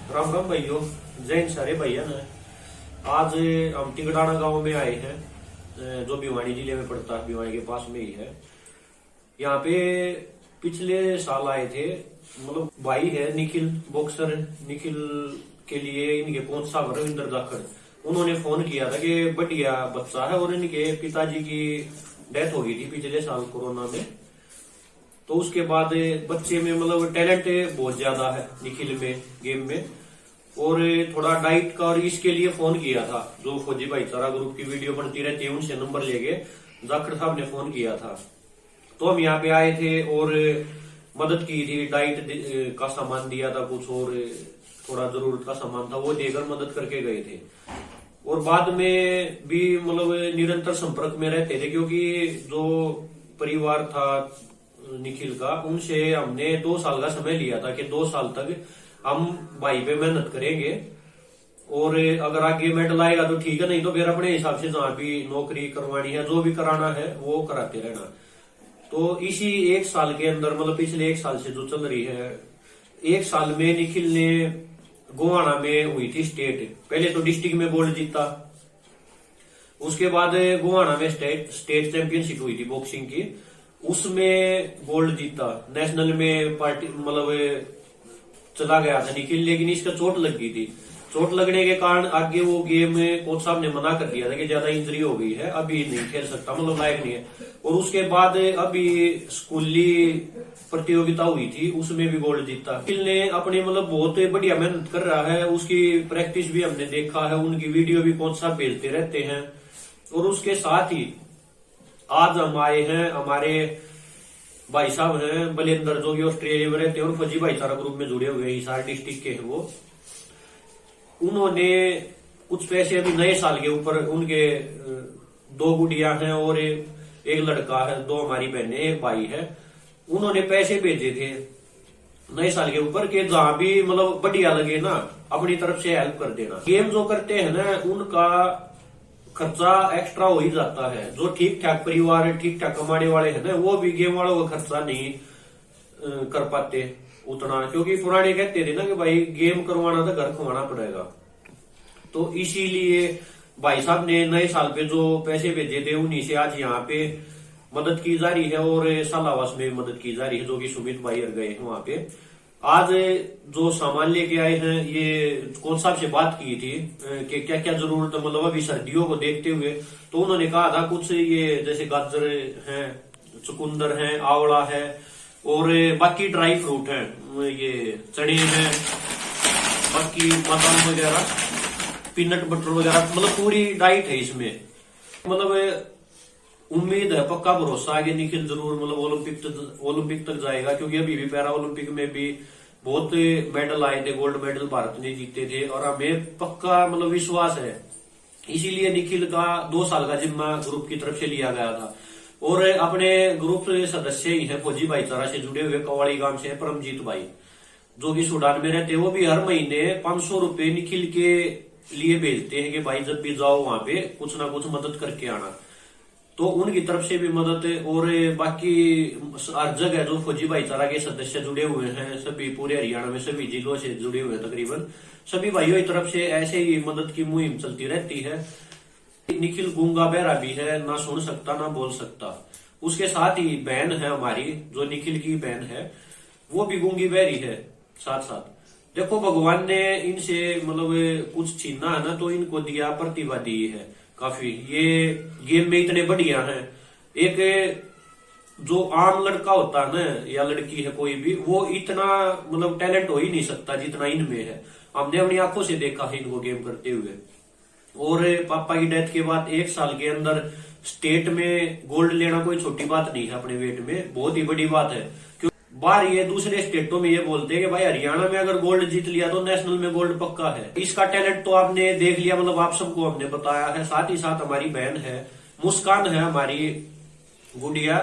राम राम भाइयों, जैन सारे भैया ने आज हम टिकडाना गांव में आए हैं, जो भिवानी जिले में पड़ता है, भिवानी के पास में ही है। यहाँ पे पिछले साल आए थे। मतलब भाई है निखिल बॉक्सर, निखिल के लिए इनके कोच साहब रविंद्र जाखड़, उन्होंने फोन किया था कि बढ़िया बच्चा है और इनके पिताजी की डेथ हो गई थी पिछले साल कोरोना में। तो उसके बाद बच्चे में मतलब टैलेंट बहुत ज्यादा है निखिल में, गेम में, और थोड़ा डाइट का और इसके लिए फोन किया था। जो फौजी भाईचारा ग्रुप की वीडियो बनती रहती है उनसे नंबर लेके जाखड़ साहब ने फोन किया था। तो हम यहाँ पे आए थे और मदद की थी, डाइट का सामान दिया था, कुछ और थोड़ा जरूरत का सामान था वो देकर मदद करके गए थे। और बाद में भी मतलब निरंतर संपर्क में रहते थे, क्योंकि जो परिवार था निखिल का, उनसे हमने 2 साल का समय लिया था कि 2 साल तक हम भाई पे मेहनत करेंगे और अगर आगे मेडल आएगा तो ठीक है, नहीं तो फिर अपने हिसाब से जहां भी नौकरी करवानी है, जो भी कराना है वो कराते रहना। तो इसी 1 साल के अंदर, मतलब पिछले 1 साल से जो चल रही है, 1 साल में निखिल ने गोवाना में हुई थी स्टेट, पहले तो डिस्ट्रिक्ट में गोल्ड जीता, उसके बाद गोवाना में स्टेट चैंपियनशिप हुई थी बॉक्सिंग की, उसमें गोल्ड जीता। नेशनल में पार्टी मतलब चला गया था निखिल, लेकिन इसका चोट लग गई थी। चोट लगने के कारण आगे वो गेम में कोच साहब ने मना कर दिया था कि ज्यादा इंजरी हो गई है, अभी नहीं खेल सकता, मतलब लायक नहीं है। और उसके बाद अभी स्कूली प्रतियोगिता हुई थी, उसमें भी गोल्ड जीता। निखिल ने अपनी मतलब बहुत बढ़िया मेहनत कर रहा है, उसकी प्रैक्टिस भी हमने देखा है, उनकी वीडियो भी कोच साहब भेजते रहते हैं। और उसके साथ ही आज हम आए हैं, हमारे भाई साहब हैं बलेंद्र, जो कि ऑस्ट्रेलिया में रहते हैं और फौजी भाईचारा ग्रुप में जुड़े हुए हिसार डिस्ट्रिक्ट के हैं वो। उन्होंने कुछ पैसे अभी नए साल के ऊपर, उनके 2 गुड़िया हैं और एक लड़का है, 2 हमारी बहनें, एक भाई है, उन्होंने पैसे भेजे थे नए साल के ऊपर कि जहां भी मतलब बढ़िया लगे ना, अपनी तरफ से हेल्प कर देना। गेम जो करते हैं ना, उनका खर्चा एक्स्ट्रा हो ही जाता है। जो ठीक ठाक परिवार, ठीक ठाक कमाने वाले हैं ना, वो भी गेम वालों का खर्चा नहीं कर पाते उतना, क्योंकि पुराने कहते थे ना कि भाई गेम करवाना तो घर खवाना पड़ेगा। तो इसीलिए भाई साहब ने नए साल पे जो पैसे भेजे थे, उन्हीं से आज यहाँ पे मदद की जा रही है और सालावास में मदद की जा रही है, जो कि सुमित भाई गए हैं वहां पे। आज जो सामान लेके आए हैं, ये कोच साहब से बात की थी कि क्या क्या जरूरत है, मतलब अभी सर्दियों को देखते हुए। तो उन्होंने कहा था कुछ ये जैसे गाजर है, चुकंदर है, आंवला है और बाकी ड्राई फ्रूट है, ये चने हैं, बाकी बादाम वगैरह, पीनट बटर वगैरह, मतलब पूरी डाइट है इसमें। मतलब उम्मीद है, पक्का भरोसा है कि निखिल जरूर मतलब ओलंपिक तक जाएगा, क्योंकि अभी भी पैरा ओलंपिक में भी बहुत मेडल आए थे, गोल्ड मेडल भारत ने जीते थे और हमें पक्का मतलब विश्वास है। इसीलिए निखिल का 2 साल का जिम्मा ग्रुप की तरफ से लिया गया था। और अपने ग्रुप सदस्य ही है फौजी भाईचारा से जुड़े हुए, कवाड़ी गांव से परमजीत भाई, जो कि सूडान में रहते हैं, वो भी हर महीने 500 रुपए निखिल के लिए भेजते हैं कि भाई जब भी जाओ वहां पे कुछ ना कुछ मदद करके आना। तो उनकी तरफ से भी मदद है। और बाकी हर जगह जो फौजी भाईचारा के सदस्य जुड़े हुए हैं, सभी पूरे हरियाणा में सभी जिलों से जुड़े हुए हैं, तकरीबन सभी भाइयों की तरफ से ऐसे ही मदद की मुहिम चलती रहती है। निखिल गूंगा बहरा भी है, ना सुन सकता ना बोल सकता। उसके साथ ही बहन है हमारी, जो निखिल की बहन है, वो भी गूंगी बहरी है साथ साथ। देखो भगवान ने इनसे मतलब कुछ छीना है ना, तो इनको दिया, प्रतिभा दी है काफी। ये गेम में इतने बढ़िया हैं। एक जो आम लड़का होता है ना, या लड़की है कोई भी, वो इतना मतलब टैलेंट हो ही नहीं सकता जितना इनमें है। हमने अपनी आंखों से देखा है इनको गेम करते हुए। और पापा की डेथ के बाद 1 साल के अंदर स्टेट में गोल्ड लेना कोई छोटी बात नहीं है, अपने वेट में बहुत ही बड़ी बात है। बाहर ये दूसरे स्टेटों में ये बोलते हैं कि भाई हरियाणा में अगर गोल्ड जीत लिया तो नेशनल में गोल्ड पक्का है। इसका टैलेंट तो आपने देख लिया, मतलब आप सबको हमने बताया है। साथ ही साथ हमारी बहन है मुस्कान है, हमारी गुड़िया,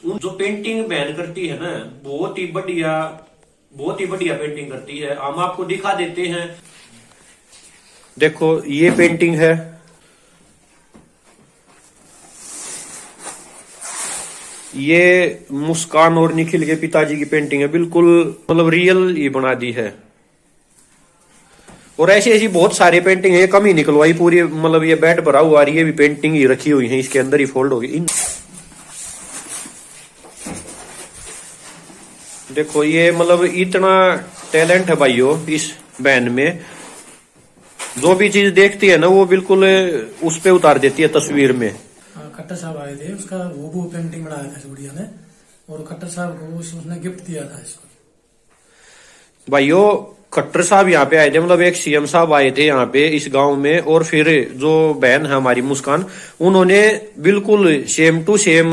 जो पेंटिंग बहन करती है ना, बहुत ही बढ़िया पेंटिंग करती है। हम आपको दिखा देते हैं, देखो ये पेंटिंग है, ये मुस्कान और निखिल के पिताजी की पेंटिंग है, बिल्कुल मतलब रियल ये बना दी है। और ऐसी ऐसी बहुत सारी पेंटिंग है, कम ही निकलवाई पूरी, मतलब ये बेड भरा हुआ, ये भी पेंटिंग ही रखी हुई है, इसके अंदर ही फोल्ड होगी। देखो ये मतलब इतना टैलेंट है भाइयों इस बहन में, जो भी चीज देखती है ना वो बिल्कुल उस पे उतार देती है तस्वीर में। खट्टर साहब आए थे, उसका वो पेंटिंग बनाया था गुड़िया ने, और खट्टर साहब को उसने गिफ्ट दिया था इसको। भाइयों खट्टर साहब यहाँ पे आए थे, मतलब एक सीएम साहब आए थे यहाँ पे इस गांव में, और फिर जो बहन है हमारी मुस्कान, उन्होंने बिल्कुल सेम टू सेम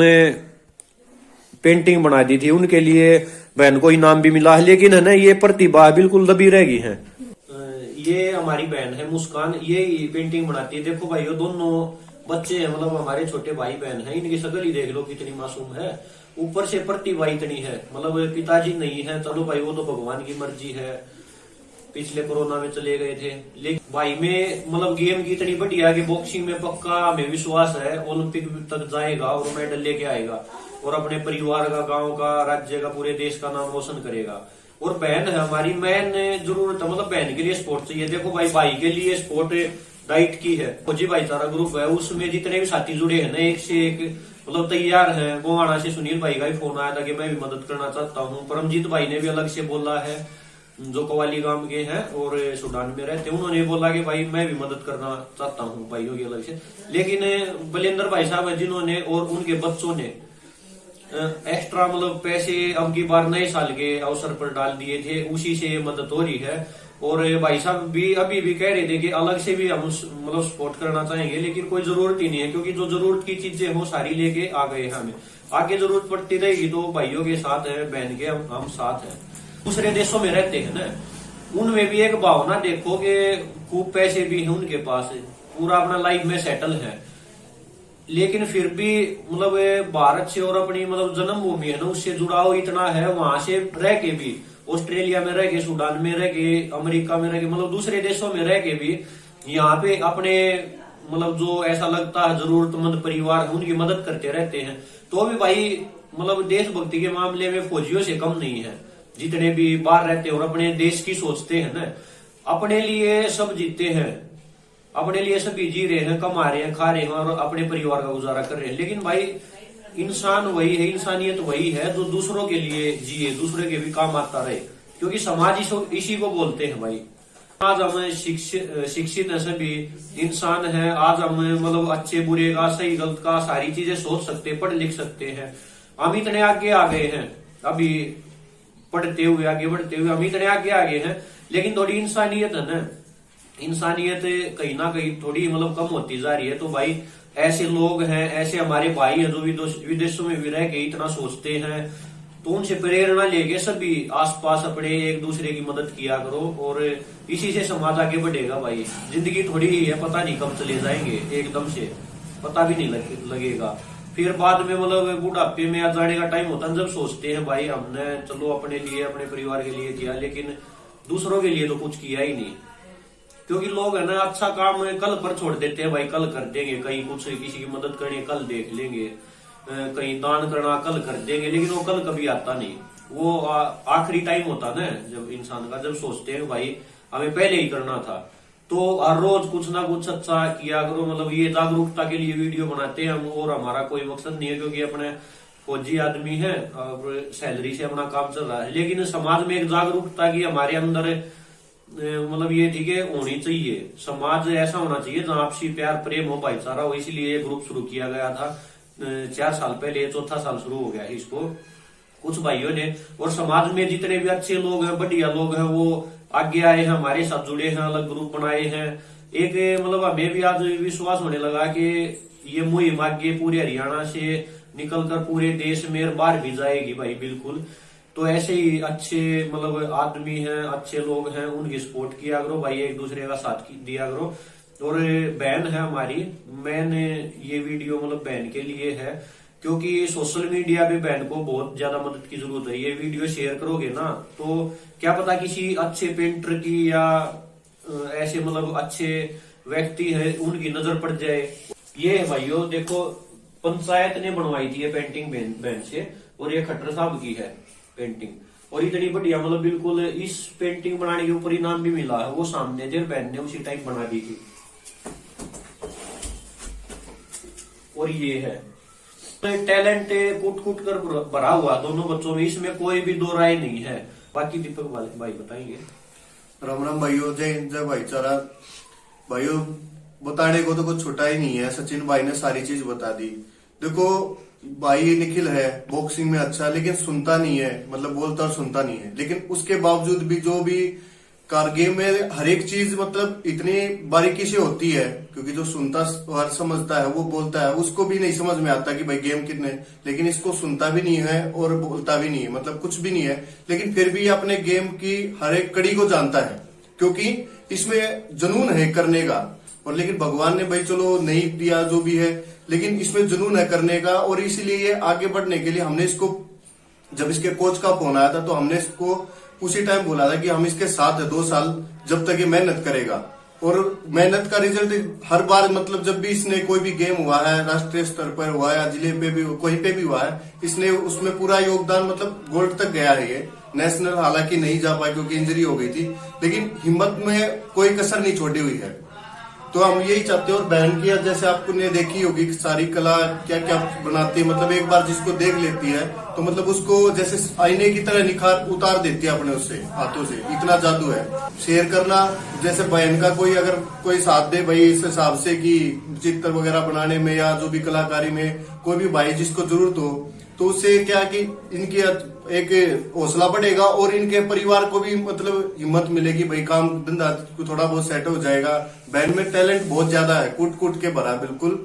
पेंटिंग बना दी थी। उनके लिए बहन को इनाम भी मिला है, लेकिन है ना ये प्रतिभा बिल्कुल दबी रह गई है। ये हमारी बहन है मुस्कान, ये पेंटिंग बनाती है। देखो भाइयों दोनों बच्चे हैं, मतलब हमारे छोटे भाई बहन हैं, इनकी शक्ल ही देख लो कितनी मासूम है, ऊपर से प्रतिभा इतनी है। मतलब पिताजी नहीं है, चलो भाई वो तो भगवान की मर्जी है, पिछले कोरोना में चले गए थे, लेकिन भाई में मतलब गेम की इतनी बढ़िया कि बॉक्सिंग में पक्का हमें विश्वास है ओलंपिक तक जाएगा और मेडल लेके आएगा, और अपने परिवार का, गांव का, राज्य का, पूरे देश का नाम रोशन करेगा। और बहन है हमारी, मैन जरूरत है, मतलब बहन के लिए स्पोर्ट चाहिए। देखो भाई के लिए स्पोर्ट डाइट की है, फौजी भाईचारा ग्रुप है, उसमें जितने भी साथी जुड़े हैं ना एक से एक मतलब तैयार है। गोवाना से सुनील भाई का ही फोन आया था कि मैं भी मदद करना चाहता हूँ। परमजीत भाई ने भी अलग से बोला है, जो कवाली गांव के हैं और सूडान में रहते, उन्होंने बोला कि भाई मैं भी मदद करना चाहता हूँ भाइयों की अलग से। लेकिन बलेंद्र भाई साहब है जिन्होंने और उनके बच्चों ने एक्स्ट्रा मतलब पैसे अब की बार नए साल के अवसर पर डाल दिए थे, उसी से ये मदद हो रही है। और भाई साहब भी अभी भी कह रहे थे कि अलग से भी हम मतलब सपोर्ट करना चाहेंगे, लेकिन कोई जरूरत ही नहीं है, क्योंकि जो जरूरत की चीजें हो सारी लेके आ गए हैं हमें। आगे जरूरत पड़ती रहेगी तो भाइयों के साथ है, बहन के हम साथ हैं। दूसरे देशों में रहते हैं ना, उनमें भी एक भावना देखो कि खूब पैसे भी है उनके पास, पूरा अपना लाइफ में सेटल है, लेकिन फिर भी मतलब भारत से और अपनी मतलब जन्मभूमि है ना उससे जुड़ाव इतना है, वहां से रह के भी, ऑस्ट्रेलिया में रह के, सूडान में रह के, अमेरिका में रह के, मतलब दूसरे देशों में रह के भी यहाँ पे अपने मतलब जो ऐसा लगता है जरूरतमंद परिवार उनकी मदद करते रहते हैं। तो भी भाई मतलब देशभक्ति के मामले में फौजियों से कम नहीं है, जितने भी बाहर रहते हैं और अपने देश की सोचते हैं ना, अपने लिए सब जीते हैं, अपने लिए सभी जी रहे हैं, कमा रहे हैं, खा रहे हैं और अपने परिवार का गुजारा कर रहे हैं। लेकिन भाई इंसान वही है, इंसानियत वही है जो दूसरों के लिए जिए, दूसरे के भी काम आता रहे, क्योंकि समाज इसी को बोलते हैं भाई। आज हम शिक्षित है, सभी इंसान है, आज हम मतलब अच्छे बुरे का, सही गलत का सारी चीजें सोच सकते हैं, पढ़ लिख सकते हैं। हम इतने आगे आ गए हैं, अभी पढ़ते हुए आगे बढ़ते हुए हम इतने आगे आ गए हैं, लेकिन थोड़ी इंसानियत है ना, इंसानियत कहीं ना कहीं थोड़ी मतलब कम होती जा रही है। तो भाई ऐसे लोग हैं, ऐसे हमारे भाई हैं जो विदेशों में भी रह के इतना सोचते हैं, तो उनसे प्रेरणा लेके सभी आसपास अपने एक दूसरे की मदद किया करो, और इसी से समाज आगे बढ़ेगा भाई। जिंदगी थोड़ी ही है, पता नहीं कब चले जाएंगे, एकदम से पता भी नहीं लगेगा। फिर बाद में मतलब बुढ़ापे में आ जाने का टाइम होता है, जब सोचते हैं भाई हमने चलो अपने लिए, अपने परिवार के लिए किया, लेकिन दूसरों के लिए तो कुछ किया ही नहीं। क्योंकि लोग है ना अच्छा काम कल पर छोड़ देते हैं भाई, कल कर देंगे, कहीं कुछ किसी की मदद करनी कल देख लेंगे, कहीं दान करना कल कर देंगे, लेकिन वो कल कभी आता नहीं। वो आखिरी टाइम होता ना जब इंसान का, जब सोचते हैं भाई हमें पहले ही करना था। तो हर रोज कुछ ना कुछ अच्छा किया करो, मतलब ये जागरूकता के लिए वीडियो बनाते हैं हम, और हमारा कोई मकसद नहीं है, क्योंकि अपने फौजी आदमी है और सैलरी से अपना काम चल रहा है। लेकिन समाज में एक जागरूकता की हमारे अंदर मतलब ये ठीक है होनी चाहिए, समाज ऐसा होना चाहिए जहाँ आपसी प्यार प्रेम हो, भाईचारा हो। इसलिए ये ग्रुप शुरू किया गया था 4 साल पहले, 4था साल शुरू हो गया है इसको कुछ भाइयों ने। और समाज में जितने भी अच्छे लोग हैं, बढ़िया लोग हैं, वो आगे आए हैं, हमारे साथ जुड़े हैं, अलग ग्रुप बनाए हैं। एक मतलब हमें भी आज विश्वास होने लगा कि ये मुहिम आगे पूरे हरियाणा से निकलकर पूरे देश में बाहर भी जाएगी भाई, बिल्कुल। तो ऐसे ही अच्छे मतलब आदमी हैं, अच्छे लोग हैं, उनकी सपोर्ट किया करो भाई, एक दूसरे का साथ दिया करो। और बहन है हमारी, मैंने ये वीडियो मतलब बहन के लिए है, क्योंकि सोशल मीडिया पे बहन को बहुत ज्यादा मदद की जरूरत है। ये वीडियो शेयर करोगे ना तो क्या पता किसी अच्छे पेंटर की या ऐसे मतलब अच्छे व्यक्ति है उनकी नजर पड़ जाए। ये है भाइयों, देखो पंचायत ने बनवाई थी ये पेंटिंग बहन से, और ये खट्टर साहब की है पेंटिंग। और इतनी बढ़िया मतलब बिल्कुल इस पेंटिंग बनाने के ऊपर इनाम भी मिला है, वो सामने थे बहन ने उसी टाइप बना दी थी। और ये है टैलेंट कूट कूट कर भरा हुआ दोनों बच्चों में, इसमें कोई भी दो राय नहीं है। बाकी दीपक वाले भाई बताएंगे। राम राम भाइयों, जय हिंद, जय भाईचारा। भाइयों बताने को तो कुछ छुटा ही नहीं है, सचिन भाई ने सारी चीज बता दी। देखो भाई निखिल है बॉक्सिंग में अच्छा, लेकिन सुनता नहीं है, मतलब बोलता और सुनता नहीं है। लेकिन उसके बावजूद भी जो भी कार गेम में हर एक चीज मतलब इतनी बारीकी से होती है, क्योंकि जो सुनता और समझता है वो बोलता है, उसको भी नहीं समझ में आता कि भाई गेम कितने, लेकिन इसको सुनता भी नहीं है और बोलता भी नहीं है, मतलब कुछ भी नहीं है, लेकिन फिर भी अपने गेम की हर एक कड़ी को जानता है, क्योंकि इसमें जुनून है करने का। और लेकिन भगवान ने भाई चलो नहीं दिया जो भी है, लेकिन इसमें जुनून है करने का। और इसीलिए ये आगे बढ़ने के लिए हमने इसको, जब इसके कोच का फोन आया था तो हमने इसको उसी टाइम बोला था कि हम इसके साथ है 2 साल, जब तक ये मेहनत करेगा। और मेहनत का रिजल्ट हर बार, मतलब जब भी इसने कोई भी गेम हुआ है, राष्ट्रीय स्तर पर हुआ है या जिले पे भी कहीं पे भी हुआ है, इसने उसमें पूरा योगदान, मतलब गोल्ड तक गया है। ये नेशनल हालांकि नहीं जा पाया क्योंकि इंजरी हो गई थी, लेकिन हिम्मत में कोई कसर नहीं छोड़ी हुई है। तो हम यही चाहते हैं। और बहन की जैसे आपको ने देखी होगी कि सारी कला क्या क्या बनाती है, मतलब एक बार जिसको देख लेती है तो मतलब उसको जैसे आईने की तरह निखार उतार देती है अपने उससे हाथों से, इतना जादू है। शेयर करना, जैसे बहन का कोई अगर कोई साथ दे भाई इस हिसाब से कि चित्र वगैरह बनाने में या जो भी कलाकारी में कोई भी भाई जिसको जरूरत हो, तो उससे क्या कि इनकी एक हौसला बढ़ेगा और इनके परिवार को भी मतलब हिम्मत मिलेगी, भाई काम धंधा थोड़ा बहुत सेट हो जाएगा। बैंड में टैलेंट बहुत ज्यादा है, कूट कूट के भरा बिल्कुल।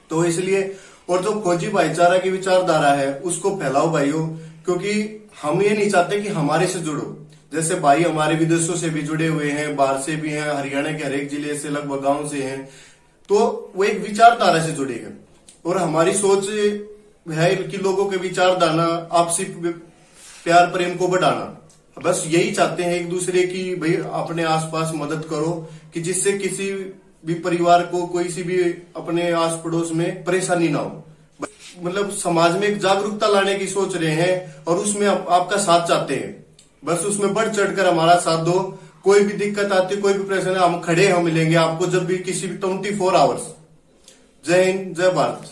तो इसलिए, और जो फौजी भाईचारा की विचारधारा है उसको फैलाओ भाइयों, क्योंकि हम ये नहीं चाहते कि हमारे से जुड़ो। जैसे भाई हमारे विदेशों से भी जुड़े हुए हैं, बाहर से भी हैं, हरियाणा के हर एक जिले से, लगभग गांव से हैं, तो वो एक विचारधारा से जुड़े हैं। और हमारी सोच है कि लोगों के विचारधारा, आपसी प्यार प्रेम को बढ़ाना। बस यही चाहते हैं एक दूसरे की, भाई अपने आसपास मदद करो कि जिससे किसी भी परिवार को, कोई सी भी अपने आस पड़ोस में परेशानी ना हो। मतलब समाज में एक जागरूकता लाने की सोच रहे हैं और उसमें आपका साथ चाहते हैं। बस उसमें बढ़ चढ़कर हमारा साथ दो। कोई भी दिक्कत आती, कोई भी परेशानी, हम खड़े, हम मिलेंगे आपको जब भी, किसी भी 24 आवर्स। जय हिंद, जय भारत।